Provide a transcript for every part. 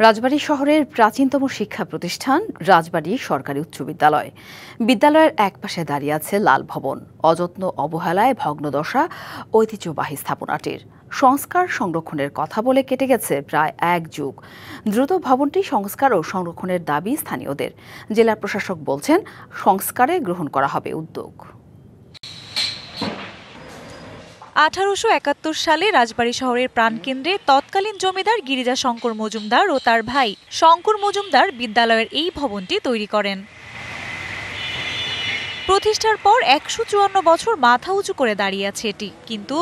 রাজবাড়ী শহরের প্রাচীনতম শিক্ষা প্রতিষ্ঠান রাজবাড়ী সরকারি উচ্চ বিদ্যালয়। বিদ্যালয়ের একপাশে দাঁড়িয়ে আছে লাল ভবন। অযত্ন অবহেলায় ভগ্নদশা ঐতিহ্যবাহী স্থাপনাটির। সংস্কার সংরক্ষণের কথা বলে কেটে গেছে প্রায় এক যুগ। দ্রুত ভবনটি সংস্কার ও সংরক্ষণের দাবি স্থানীয়দের। জেলা প্রশাসক বলছেন, সংস্কারে গ্রহণ করা হবে উদ্যোগ। 1871 সালে রাজবাড়ী শহরের প্রাণকেন্দ্রে তৎকালীন জমিদার গিরিজা শঙ্কর মজুমদার ও তার ভাই শঙ্কর মজুমদার বিদ্যালয়ের এই ভবনটি তৈরি করেন। প্রতিষ্ঠার পর 154 বছর মাথা উঁচু করে দাঁড়িয়ে আছে এটি, কিন্তু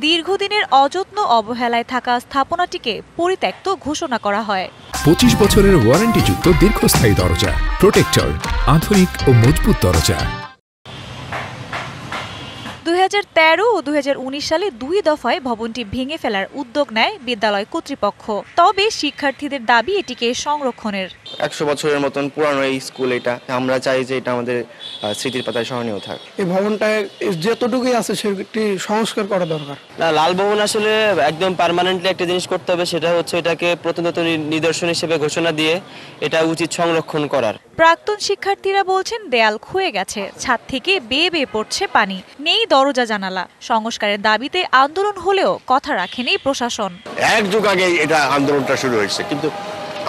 দীর্ঘদিনের অযত্ন অবহেলায় থাকা স্থাপনাটিকে পরিত্যক্ত ঘোষণা করা হয়। 25 বছরের ওয়ারেন্টিযুক্ত দীর্ঘস্থায়ী দরজা, প্রোটেক্টর, আধুনিক ও মজবুত দরজা। 2013 ও 2019 সালে 2 দফায় ভবনটি ভেঙে ফেলার উদ্যোগ নেয় বিদ্যালয় কর্তৃপক্ষ। তবে শিক্ষার্থীদের দাবি এটিকে সংরক্ষণের। 100 বছরের মতন পুরানো এই স্কুল, এটা আমরা চাই যে এটা আমাদের স্মৃতির পাতায় স্মরণীয় থাক। এই ভবনটায় যতটুকুই আছে সেটি সংস্কার করা দরকার। না, লাল ভবন আসলে একদম পার্মানেন্টলি একটা জিনিস করতে হবে, সেটা হচ্ছে এটাকে প্রত্নতত্ত্ব নিদর্শন হিসেবে ঘোষণা দিয়ে এটা উচিত সংরক্ষণ করার। প্রাক্তন শিক্ষার্থীরা বলছেন, দেয়াল ক্ষয়ে গেছে, ছাদ থেকে বেয়ে বেয়ে পড়ছে পানি, নেই দরজা জানালা। সংস্কারের দাবিতে আন্দোলন হলেও কথা রাখেনি প্রশাসন। এক যুগ আগে এটা আন্দোলনটা শুরু হয়েছে, কিন্তু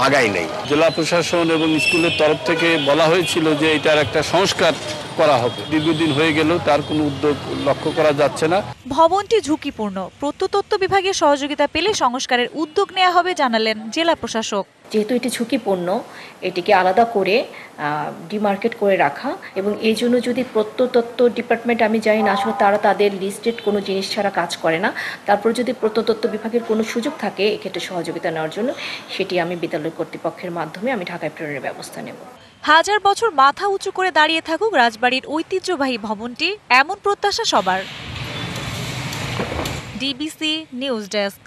আগাই নেই। জেলা প্রশাসন এবং স্কুলের তরফ থেকে বলা হয়েছিল যে এটার একটা সংস্কার করা হবে। দীর্ঘদিন হয়ে গেলেও তার কোনো উদ্যোগ লক্ষ্য করা যাচ্ছে না। ভবনটি ঝুঁকিপূর্ণ, প্রত্নতত্ত্ব বিভাগের সহযোগিতা পেলে সংস্কারের উদ্যোগ নেওয়া হবে জানালেন জেলা প্রশাসক। যেহেতু এটি ঝুঁকিপূর্ণ, এটিকে আলাদা করে ডিমার্কেট করে রাখা, এবং এই জন্য যদি প্রত্নতত্ত্ব ডিপার্টমেন্ট, আমি জানি না আসলে তারা তাদের লিস্টেড কোনো জিনিস ছাড়া কাজ করে না, তারপর যদি প্রত্নতত্ত্ব বিভাগের কোনো সুযোগ থাকে এক্ষেত্রে সহযোগিতা নেওয়ার জন্য, সেটি আমি বিদ্যালয় কর্তৃপক্ষের মাধ্যমে আমি ঢাকায় প্রেরণের ব্যবস্থা নেব। হাজার বছর মাথা উঁচু করে দাঁড়িয়ে থাকুক রাজবাড়ির ঐতিহ্যবাহী ভবনটি, এমন প্রত্যাশা সবার। DBC news desk.